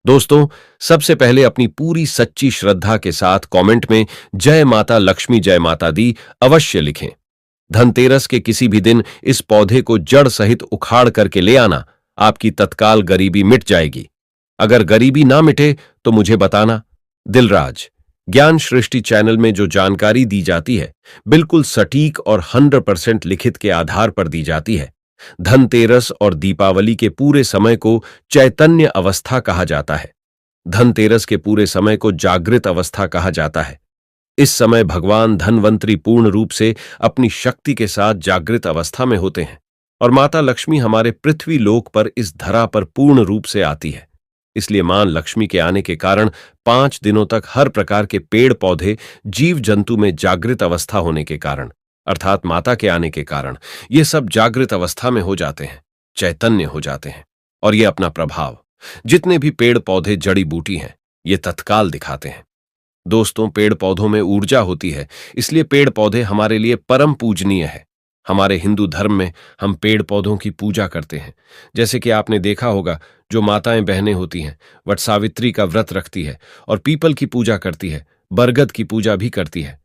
दोस्तों, सबसे पहले अपनी पूरी सच्ची श्रद्धा के साथ कमेंट में जय माता लक्ष्मी जय माता दी अवश्य लिखें। धनतेरस के किसी भी दिन इस पौधे को जड़ सहित उखाड़ करके ले आना, आपकी तत्काल गरीबी मिट जाएगी। अगर गरीबी ना मिटे तो मुझे बताना। दिलराज ज्ञान सृष्टि चैनल में जो जानकारी दी जाती है बिल्कुल सटीक और 100% लिखित के आधार पर दी जाती है। धनतेरस और दीपावली के पूरे समय को चैतन्य अवस्था कहा जाता है। धनतेरस के पूरे समय को जागृत अवस्था कहा जाता है। इस समय भगवान धनवंतरी पूर्ण रूप से अपनी शक्ति के साथ जागृत अवस्था में होते हैं और माता लक्ष्मी हमारे पृथ्वी लोक पर इस धरा पर पूर्ण रूप से आती है। इसलिए मां लक्ष्मी के आने के कारण 5 दिनों तक हर प्रकार के पेड़ पौधे जीव जंतु में जागृत अवस्था होने के कारण, अर्थात माता के आने के कारण, ये सब जागृत अवस्था में हो जाते हैं, चैतन्य हो जाते हैं और ये अपना प्रभाव जितने भी पेड़ पौधे जड़ी बूटी हैं ये तत्काल दिखाते हैं। दोस्तों, पेड़ पौधों में ऊर्जा होती है, इसलिए पेड़ पौधे हमारे लिए परम पूजनीय है। हमारे हिंदू धर्म में हम पेड़ पौधों की पूजा करते हैं। जैसे कि आपने देखा होगा, जो माताएं बहनें होती हैं वट सावित्री का व्रत रखती है और पीपल की पूजा करती है, बरगद की पूजा भी करती है।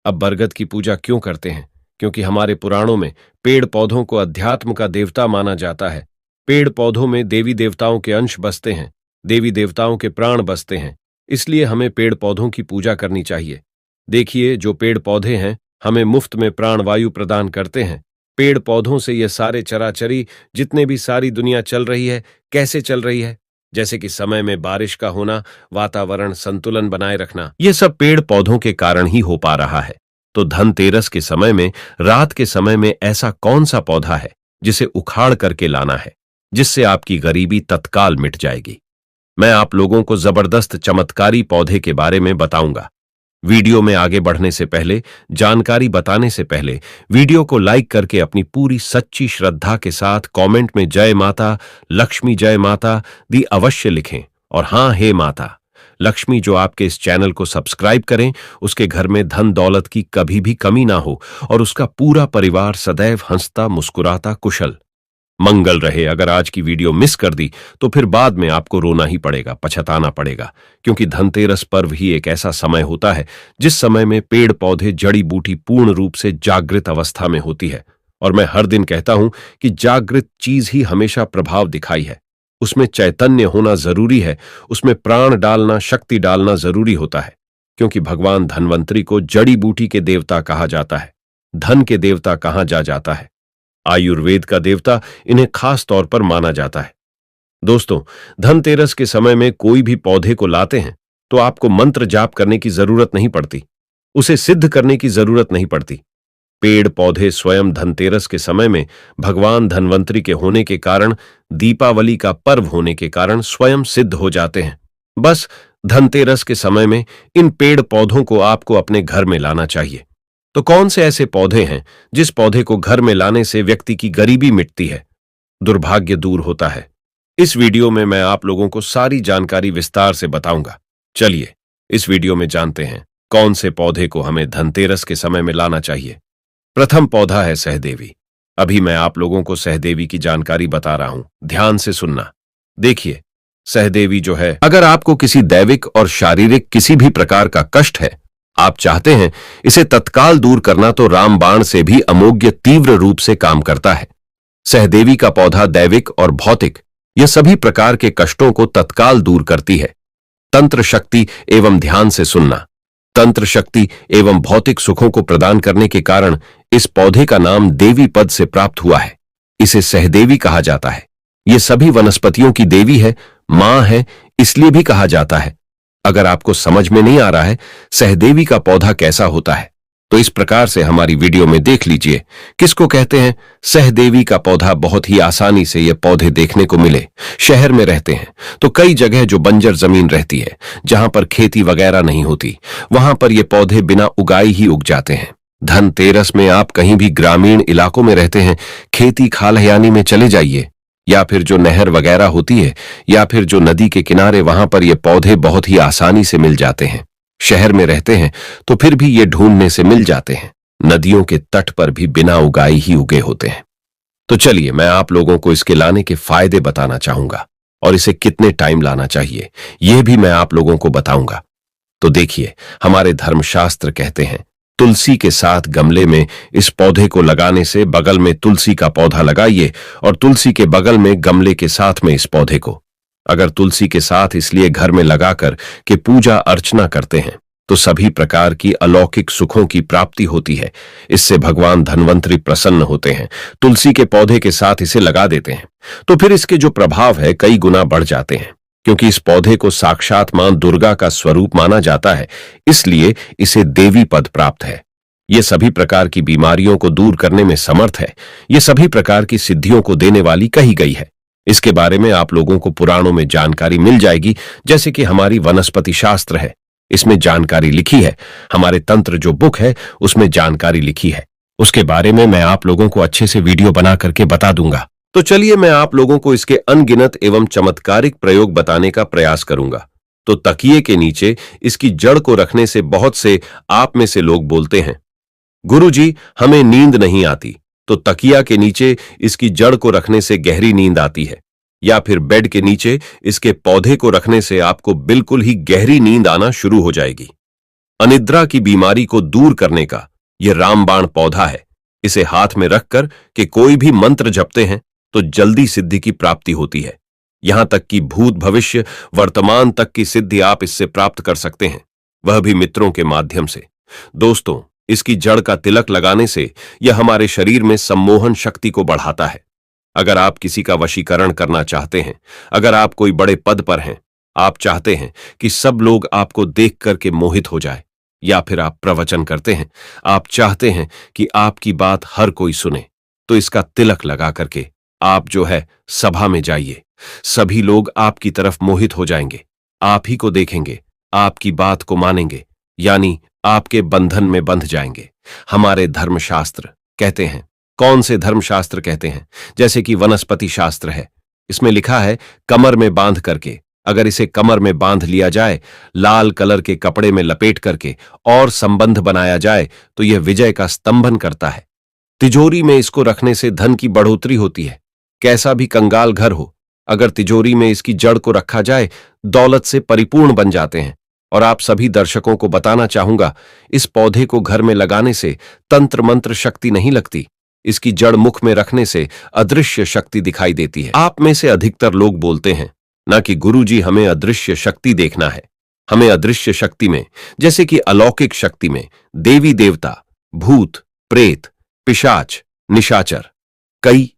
अब बरगद की पूजा क्यों करते हैं? क्योंकि हमारे पुराणों में पेड़ पौधों को अध्यात्म का देवता माना जाता है। पेड़ पौधों में देवी देवताओं के अंश बसते हैं, देवी देवताओं के प्राण बसते हैं, इसलिए हमें पेड़ पौधों की पूजा करनी चाहिए। देखिए, जो पेड़ पौधे हैं हमें मुफ्त में प्राण वायु प्रदान करते हैं। पेड़ पौधों से ये सारे चराचरी जितने भी सारी दुनिया चल रही है, कैसे चल रही है? जैसे कि समय में बारिश का होना, वातावरण संतुलन बनाए रखना, ये सब पेड़ पौधों के कारण ही हो पा रहा है। तो धनतेरस के समय में, रात के समय में ऐसा कौन सा पौधा है जिसे उखाड़ करके लाना है, जिससे आपकी गरीबी तत्काल मिट जाएगी? मैं आप लोगों को जबरदस्त चमत्कारी पौधे के बारे में बताऊंगा। वीडियो में आगे बढ़ने से पहले, जानकारी बताने से पहले, वीडियो को लाइक करके अपनी पूरी सच्ची श्रद्धा के साथ कमेंट में जय माता लक्ष्मी जय माता दी अवश्य लिखें। और हां, हे माता लक्ष्मी जो आपके इस चैनल को सब्सक्राइब करें, उसके घर में धन दौलत की कभी भी कमी ना हो और उसका पूरा परिवार सदैव हंसता मुस्कुराता कुशल मंगल रहे। अगर आज की वीडियो मिस कर दी तो फिर बाद में आपको रोना ही पड़ेगा, पछताना पड़ेगा, क्योंकि धनतेरस पर्व ही एक ऐसा समय होता है जिस समय में पेड़ पौधे जड़ी बूटी पूर्ण रूप से जागृत अवस्था में होती है। और मैं हर दिन कहता हूं कि जागृत चीज ही हमेशा प्रभाव दिखाई है। उसमें चैतन्य होना जरूरी है, उसमें प्राण डालना, शक्ति डालना जरूरी होता है, क्योंकि भगवान धनवंतरी को जड़ी बूटी के देवता कहा जाता है, धन के देवता कहा जाता है, आयुर्वेद का देवता इन्हें खास तौर पर माना जाता है। दोस्तों, धनतेरस के समय में कोई भी पौधे को लाते हैं तो आपको मंत्र जाप करने की जरूरत नहीं पड़ती, उसे सिद्ध करने की जरूरत नहीं पड़ती। पेड़ पौधे स्वयं धनतेरस के समय में भगवान धनवंतरी के होने के कारण, दीपावली का पर्व होने के कारण स्वयं सिद्ध हो जाते हैं। बस धनतेरस के समय में इन पेड़ पौधों को आपको अपने घर में लाना चाहिए। तो कौन से ऐसे पौधे हैं जिस पौधे को घर में लाने से व्यक्ति की गरीबी मिटती है, दुर्भाग्य दूर होता है? इस वीडियो में मैं आप लोगों को सारी जानकारी विस्तार से बताऊंगा। चलिए इस वीडियो में जानते हैं कौन से पौधे को हमें धनतेरस के समय में लाना चाहिए। प्रथम पौधा है सहदेवी। अभी मैं आप लोगों को सहदेवी की जानकारी बता रहा हूं, ध्यान से सुनना। देखिए, सहदेवी जो है, अगर आपको किसी दैविक और शारीरिक किसी भी प्रकार का कष्ट है, आप चाहते हैं इसे तत्काल दूर करना, तो रामबाण से भी अमोघ्य तीव्र रूप से काम करता है। सहदेवी का पौधा दैविक और भौतिक ये सभी प्रकार के कष्टों को तत्काल दूर करती है। तंत्र शक्ति एवं ध्यान से सुनना, तंत्र शक्ति एवं भौतिक सुखों को प्रदान करने के कारण इस पौधे का नाम देवी पद से प्राप्त हुआ है। इसे सहदेवी कहा जाता है। ये सभी वनस्पतियों की देवी है, मां है, इसलिए भी कहा जाता है। अगर आपको समझ में नहीं आ रहा है सहदेवी का पौधा कैसा होता है, तो इस प्रकार से हमारी वीडियो में देख लीजिए किसको कहते हैं सहदेवी का पौधा। बहुत ही आसानी से ये पौधे देखने को मिले। शहर में रहते हैं तो कई जगह जो बंजर जमीन रहती है, जहां पर खेती वगैरह नहीं होती, वहां पर ये पौधे बिना उगाई ही उग जाते हैं। धनतेरस में आप कहीं भी ग्रामीण इलाकों में रहते हैं, खेती खालिहानी में चले जाइए, या फिर जो नहर वगैरह होती है, या फिर जो नदी के किनारे, वहां पर ये पौधे बहुत ही आसानी से मिल जाते हैं। शहर में रहते हैं तो फिर भी ये ढूंढने से मिल जाते हैं। नदियों के तट पर भी बिना उगाई ही उगे होते हैं। तो चलिए मैं आप लोगों को इसके लाने के फायदे बताना चाहूंगा। और इसे कितने टाइम लाना चाहिए यह भी मैं आप लोगों को बताऊंगा। तो देखिए, हमारे धर्मशास्त्र कहते हैं तुलसी के साथ गमले में इस पौधे को लगाने से बगल में तुलसी का पौधा लगाइए और तुलसी के बगल में गमले के साथ में इस पौधे को। अगर तुलसी के साथ इसलिए घर में लगाकर के पूजा अर्चना करते हैं तो सभी प्रकार की अलौकिक सुखों की प्राप्ति होती है। इससे भगवान धन्वंतरी प्रसन्न होते हैं। तुलसी के पौधे के साथ इसे लगा देते हैं तो फिर इसके जो प्रभाव है कई गुना बढ़ जाते हैं, क्योंकि इस पौधे को साक्षात मां दुर्गा का स्वरूप माना जाता है, इसलिए इसे देवी पद प्राप्त है। ये सभी प्रकार की बीमारियों को दूर करने में समर्थ है। ये सभी प्रकार की सिद्धियों को देने वाली कही गई है। इसके बारे में आप लोगों को पुराणों में जानकारी मिल जाएगी, जैसे कि हमारी वनस्पति शास्त्र है, इसमें जानकारी लिखी है। हमारे तंत्र जो बुक है उसमें जानकारी लिखी है। उसके बारे में मैं आप लोगों को अच्छे से वीडियो बना करके बता दूंगा। तो चलिए मैं आप लोगों को इसके अनगिनत एवं चमत्कारिक प्रयोग बताने का प्रयास करूंगा। तो तकिए के नीचे इसकी जड़ को रखने से बहुत से आप में से लोग बोलते हैं, गुरुजी हमें नींद नहीं आती। तो तकिया के नीचे इसकी जड़ को रखने से गहरी नींद आती है, या फिर बेड के नीचे इसके पौधे को रखने से आपको बिल्कुल ही गहरी नींद आना शुरू हो जाएगी। अनिद्रा की बीमारी को दूर करने का यह रामबाण पौधा है। इसे हाथ में रखकर के कोई भी मंत्र जपते हैं तो जल्दी सिद्धि की प्राप्ति होती है। यहां तक कि भूत भविष्य वर्तमान तक की सिद्धि आप इससे प्राप्त कर सकते हैं, वह भी मित्रों के माध्यम से। दोस्तों, इसकी जड़ का तिलक लगाने से यह हमारे शरीर में सम्मोहन शक्ति को बढ़ाता है। अगर आप किसी का वशीकरण करना चाहते हैं, अगर आप कोई बड़े पद पर हैं, आप चाहते हैं कि सब लोग आपको देख करके मोहित हो जाए, या फिर आप प्रवचन करते हैं, आप चाहते हैं कि आपकी बात हर कोई सुने, तो इसका तिलक लगा करके आप जो है सभा में जाइए। सभी लोग आपकी तरफ मोहित हो जाएंगे, आप ही को देखेंगे, आपकी बात को मानेंगे, यानी आपके बंधन में बंध जाएंगे। हमारे धर्मशास्त्र कहते हैं, कौन से धर्मशास्त्र कहते हैं? जैसे कि वनस्पति शास्त्र है, इसमें लिखा है कमर में बांध करके, अगर इसे कमर में बांध लिया जाए, लाल कलर के कपड़े में लपेट करके और संबंध बनाया जाए तो यह विजय का स्तंभन करता है। तिजोरी में इसको रखने से धन की बढ़ोतरी होती है। कैसा भी कंगाल घर हो, अगर तिजोरी में इसकी जड़ को रखा जाए, दौलत से परिपूर्ण बन जाते हैं। और आप सभी दर्शकों को बताना चाहूंगा, इस पौधे को घर में लगाने से तंत्र मंत्र शक्ति नहीं लगती। इसकी जड़ मुख में रखने से अदृश्य शक्ति दिखाई देती है। आप में से अधिकतर लोग बोलते हैं ना कि गुरुजी हमें अदृश्य शक्ति देखना है। हमें अदृश्य शक्ति में, जैसे कि अलौकिक शक्ति में देवी देवता, भूत प्रेत, पिशाच, निशाचर, कई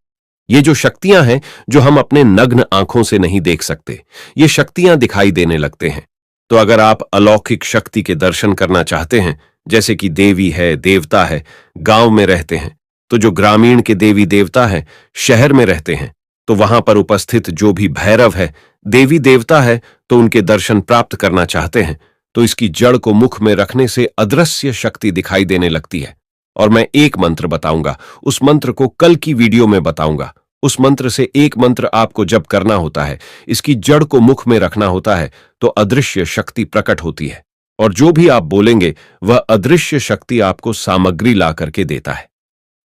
ये जो शक्तियां हैं जो हम अपने नग्न आंखों से नहीं देख सकते, ये शक्तियां दिखाई देने लगते हैं। तो अगर आप अलौकिक शक्ति के दर्शन करना चाहते हैं, जैसे कि देवी है, देवता है, गांव में रहते हैं, तो जो ग्रामीण के देवी देवता है शहर में रहते हैं, तो वहां पर उपस्थित जो भी भैरव है, देवी देवता है, तो उनके दर्शन प्राप्त करना चाहते हैं, तो इसकी जड़ को मुख में रखने से अदृश्य शक्ति दिखाई देने लगती है। और मैं एक मंत्र बताऊंगा, उस मंत्र को कल की वीडियो में बताऊंगा। उस मंत्र से एक मंत्र आपको जब करना होता है, इसकी जड़ को मुख में रखना होता है, तो अदृश्य शक्ति प्रकट होती है, और जो भी आप बोलेंगे वह अदृश्य शक्ति आपको सामग्री ला करके देता है।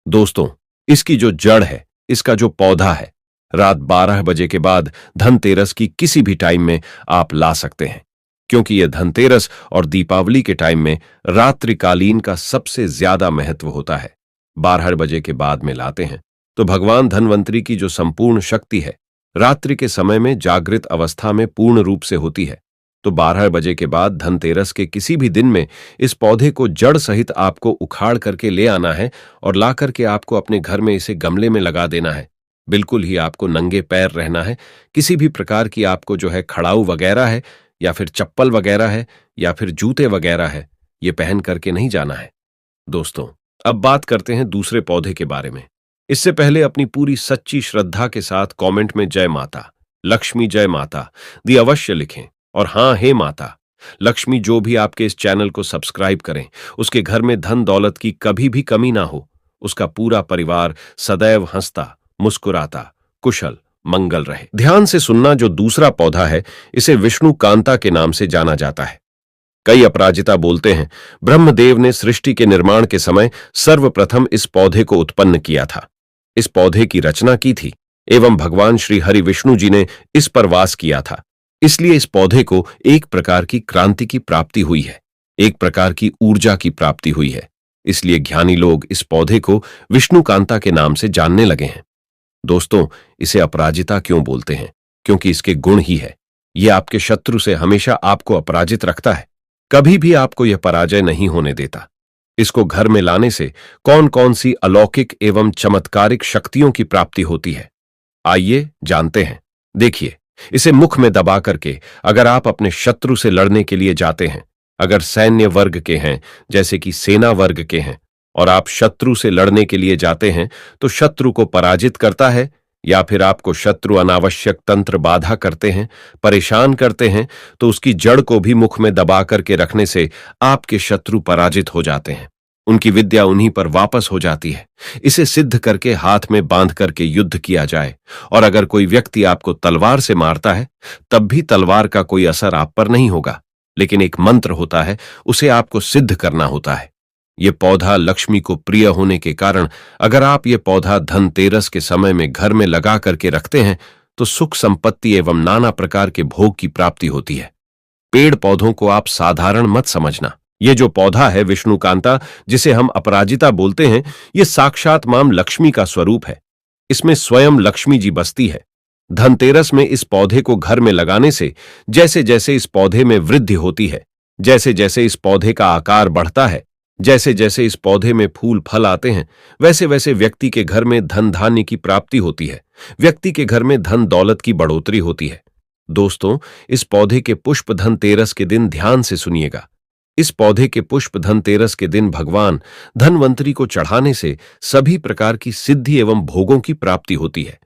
दोस्तों, इसकी जो जड़ है, इसका जो पौधा है, रात 12 बजे के बाद धनतेरस की किसी भी टाइम में आप ला सकते हैं, क्योंकि यह धनतेरस और दीपावली के टाइम में रात्रिकालीन का सबसे ज्यादा महत्व होता है। 12 बजे के बाद में लाते हैं तो भगवान धन्वंतरी की जो संपूर्ण शक्ति है रात्रि के समय में जागृत अवस्था में पूर्ण रूप से होती है। तो 12 बजे के बाद धनतेरस के किसी भी दिन में इस पौधे को जड़ सहित आपको उखाड़ करके ले आना है और ला करके आपको अपने घर में इसे गमले में लगा देना है। बिल्कुल ही आपको नंगे पैर रहना है। किसी भी प्रकार की आपको जो है खड़ाऊ वगैरह है, या फिर चप्पल वगैरह है, या फिर जूते वगैरह है, ये पहन करके नहीं जाना है। दोस्तों, अब बात करते हैं दूसरे पौधे के बारे में। इससे पहले अपनी पूरी सच्ची श्रद्धा के साथ कमेंट में जय माता लक्ष्मी जय माता दी अवश्य लिखें। और हां, हे माता लक्ष्मी, जो भी आपके इस चैनल को सब्सक्राइब करें, उसके घर में धन दौलत की कभी भी कमी ना हो। उसका पूरा परिवार सदैव हंसता मुस्कुराता कुशल मंगल रहे। ध्यान से सुनना, जो दूसरा पौधा है इसे विष्णु कांता के नाम से जाना जाता है। कई अपराजिता बोलते हैं ब्रह्मदेव ने सृष्टि के निर्माण के समय सर्वप्रथम इस पौधे को उत्पन्न किया था, इस पौधे की रचना की थी। एवं भगवान श्री हरि विष्णु जी ने इस पर वास किया था। इसलिए इस पौधे को एक प्रकार की क्रांति की प्राप्ति हुई है, एक प्रकार की ऊर्जा की प्राप्ति हुई है। इसलिए ज्ञानी लोग इस पौधे को विष्णुकांता के नाम से जानने लगे हैं। दोस्तों, इसे अपराजिता क्यों बोलते हैं? क्योंकि इसके गुण ही है। यह आपके शत्रु से हमेशा आपको अपराजित रखता है, कभी भी आपको यह पराजय नहीं होने देता। इसको घर में लाने से कौन कौन सी अलौकिक एवं चमत्कारिक शक्तियों की प्राप्ति होती है, आइए जानते हैं। देखिए, इसे मुख में दबा करके अगर आप अपने शत्रु से लड़ने के लिए जाते हैं, अगर सैन्य वर्ग के हैं, जैसे कि सेना वर्ग के हैं, और आप शत्रु से लड़ने के लिए जाते हैं तो शत्रु को पराजित करता है, या फिर आपको शत्रु अनावश्यक तंत्र बाधा करते हैं, परेशान करते हैं, तो उसकी जड़ को भी मुख में दबा करके रखने से आपके शत्रु पराजित हो जाते हैं। उनकी विद्या उन्हीं पर वापस हो जाती है। इसे सिद्ध करके हाथ में बांध करके युद्ध किया जाए, और अगर कोई व्यक्ति आपको तलवार से मारता है तब भी तलवार का कोई असर आप पर नहीं होगा, लेकिन एक मंत्र होता है, उसे आपको सिद्ध करना होता है। ये पौधा लक्ष्मी को प्रिय होने के कारण अगर आप ये पौधा धनतेरस के समय में घर में लगा करके रखते हैं तो सुख संपत्ति एवं नाना प्रकार के भोग की प्राप्ति होती है। पेड़ पौधों को आप साधारण मत समझना। ये जो पौधा है विष्णुकांता, जिसे हम अपराजिता बोलते हैं, ये साक्षात मां लक्ष्मी का स्वरूप है। इसमें स्वयं लक्ष्मी जी बसती है। धनतेरस में इस पौधे को घर में लगाने से जैसे जैसे इस पौधे में वृद्धि होती है, जैसे जैसे इस पौधे का आकार बढ़ता है, जैसे जैसे इस पौधे में फूल फल आते हैं, वैसे वैसे व्यक्ति के घर में धन धान्य की प्राप्ति होती है, व्यक्ति के घर में धन दौलत की बढ़ोतरी होती है। दोस्तों, इस पौधे के पुष्प धनतेरस के दिन ध्यान से सुनिएगा। इस पौधे के पुष्प धनतेरस के दिन भगवान धनवंतरी को चढ़ाने से सभी प्रकार की सिद्धि एवं भोगों की प्राप्ति होती है।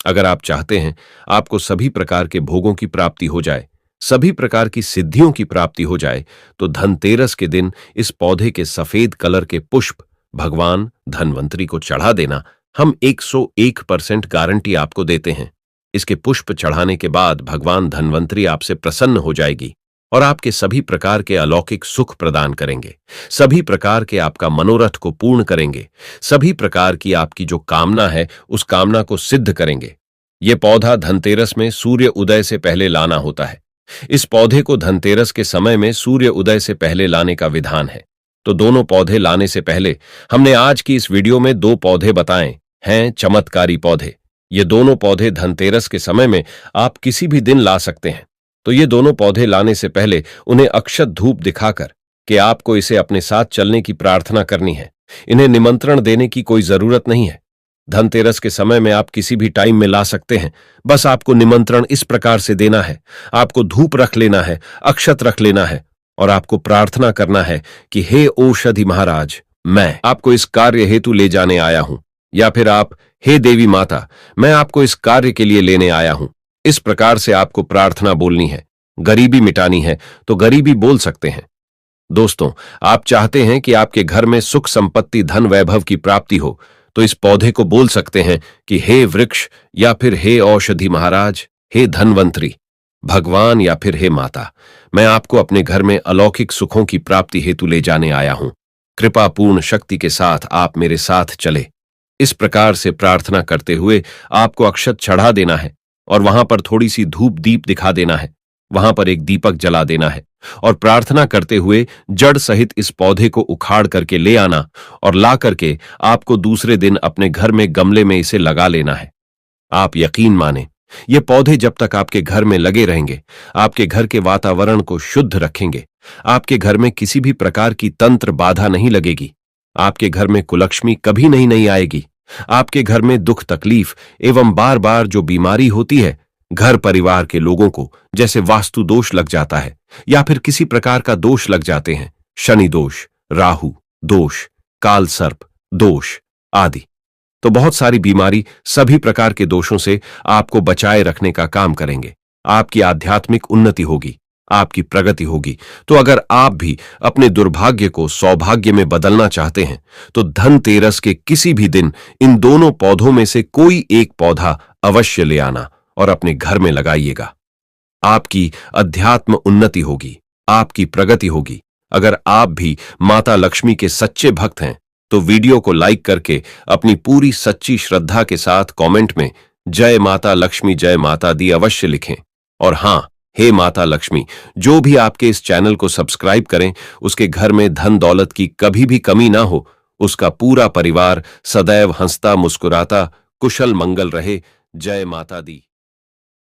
अगर आप चाहते हैं आपको सभी प्रकार के भोगों की प्राप्ति हो जाए, सभी प्रकार की सिद्धियों की प्राप्ति हो जाए, तो धनतेरस के दिन इस पौधे के सफेद कलर के पुष्प भगवान धनवंतरी को चढ़ा देना। हम 101% गारंटी आपको देते हैं। इसके पुष्प चढ़ाने के बाद भगवान धनवंतरी आपसे प्रसन्न हो जाएगी और आपके सभी प्रकार के अलौकिक सुख प्रदान करेंगे, सभी प्रकार के आपका मनोरथ को पूर्ण करेंगे, सभी प्रकार की आपकी जो कामना है उस कामना को सिद्ध करेंगे। ये पौधा धनतेरस में सूर्य उदय से पहले लाना होता है। इस पौधे को धनतेरस के समय में सूर्य उदय से पहले लाने का विधान है। तो दोनों पौधे लाने से पहले हमने आज की इस वीडियो में 2 पौधे बताए हैं, चमत्कारी पौधे। ये दोनों पौधे धनतेरस के समय में आप किसी भी दिन ला सकते हैं। तो ये दोनों पौधे लाने से पहले उन्हें अक्षत धूप दिखाकर कि आपको इसे अपने साथ चलने की प्रार्थना करनी है। इन्हें निमंत्रण देने की कोई जरूरत नहीं है। धनतेरस के समय में आप किसी भी टाइम में ला सकते हैं। बस आपको निमंत्रण इस प्रकार से देना है, आपको धूप रख लेना है, अक्षत रख लेना है, और आपको प्रार्थना करना है कि हे औषधि महाराज, मैं आपको इस कार्य हेतु ले जाने आया हूं, या फिर आप हे देवी माता, मैं आपको इस कार्य के लिए लेने आया हूं। इस प्रकार से आपको प्रार्थना बोलनी है। गरीबी मिटानी है तो गरीबी बोल सकते हैं। दोस्तों, आप चाहते हैं कि आपके घर में सुख संपत्ति धन वैभव की प्राप्ति हो, तो इस पौधे को बोल सकते हैं कि हे वृक्ष, या फिर हे औषधि महाराज, हे धनवंतरी भगवान, या फिर हे माता, मैं आपको अपने घर में अलौकिक सुखों की प्राप्ति हेतु ले जाने आया हूं। कृपा पूर्ण शक्ति के साथ आप मेरे साथ चले। इस प्रकार से प्रार्थना करते हुए आपको अक्षत चढ़ा देना है और वहां पर थोड़ी सी धूप दीप दिखा देना है, वहां पर एक दीपक जला देना है और प्रार्थना करते हुए जड़ सहित इस पौधे को उखाड़ करके ले आना और ला करके आपको दूसरे दिन अपने घर में गमले में इसे लगा लेना है। आप यकीन माने, ये पौधे जब तक आपके घर में लगे रहेंगे, आपके घर के वातावरण को शुद्ध रखेंगे। आपके घर में किसी भी प्रकार की तंत्र बाधा नहीं लगेगी। आपके घर में कुलक्ष्मी कभी नहीं आएगी। आपके घर में दुख तकलीफ एवं बार बार जो बीमारी होती है, घर परिवार के लोगों को जैसे वास्तु दोष लग जाता है या फिर किसी प्रकार का दोष लग जाते हैं, शनि दोष, राहु दोष, काल सर्प दोष आदि, तो बहुत सारी बीमारी सभी प्रकार के दोषों से आपको बचाए रखने का काम करेंगे। आपकी आध्यात्मिक उन्नति होगी, आपकी प्रगति होगी। तो अगर आप भी अपने दुर्भाग्य को सौभाग्य में बदलना चाहते हैं तो धनतेरस के किसी भी दिन इन दोनों पौधों में से कोई एक पौधा अवश्य ले आना और अपने घर में लगाइएगा। आपकी अध्यात्म उन्नति होगी, आपकी प्रगति होगी। अगर आप भी माता लक्ष्मी के सच्चे भक्त हैं तो वीडियो को लाइक करके अपनी पूरी सच्ची श्रद्धा के साथ कमेंट में जय माता लक्ष्मी जय माता दी अवश्य लिखें। और हां, हे माता लक्ष्मी, जो भी आपके इस चैनल को सब्सक्राइब करें, उसके घर में धन दौलत की कभी भी कमी ना हो, उसका पूरा परिवार सदैव हंसता मुस्कुराता कुशल मंगल रहे। जय माता दी।